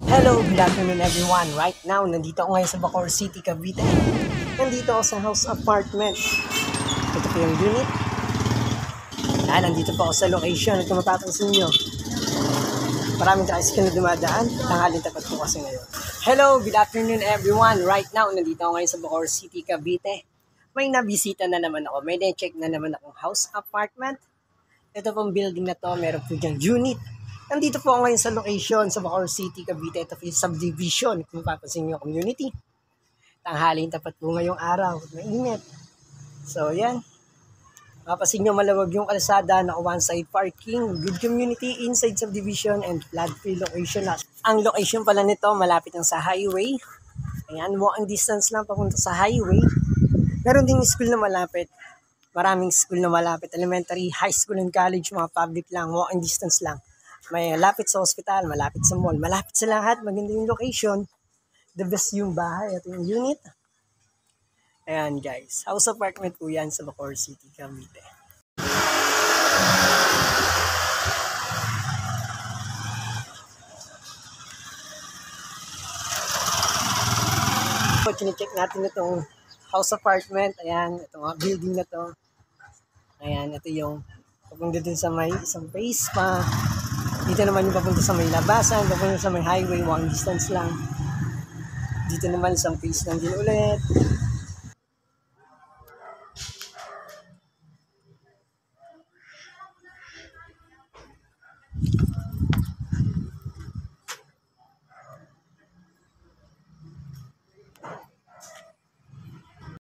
Hello, good afternoon everyone. Right now, nandito ako ngayon sa Bacoor City, Cavite. Nandito ako sa house apartment. Ito po yung unit. Nandito po ako sa location. Kung mapapansin nyo, maraming tricycle na dumadaan. Tanghalin tapat po kasi ngayon. Hello, good afternoon everyone. Right now, nandito ako ngayon sa Bacoor City, Cavite. May nabisita na naman ako. May na-check na naman akong house apartment. Ito pong building na to, meron po diyang unit. Nandito po ako ngayon sa location sa Bacoor City, Cavite. Ito po yung subdivision, kung mapapansin nyo, community. Tanghaling tapat po ngayong araw, mainit. So, yan. Mapapansin nyo, malawag yung kalsada, naka one-side parking, good community, inside subdivision, and flood-free location. Ang location pala nito, malapit lang sa highway. Ayan, walking distance lang papunta sa highway. Meron ding school na malapit. Maraming school na malapit. Elementary, high school, and college, mga public lang, walking distance lang. May malapit sa hospital, malapit sa mall, malapit sa lahat, maganda yung location. The best yung bahay at yung unit. Ayan guys, house apartment po yan sa Bacoor City, Cavite. Chine-check natin itong house apartment. Ayan, itong building na to. Ayan, ito yung papunta din sa may isang phase pa. Dito naman yung papunta sa may labasan, papunta sa may highway, walking distance lang. Dito naman isang phase lang din ulit.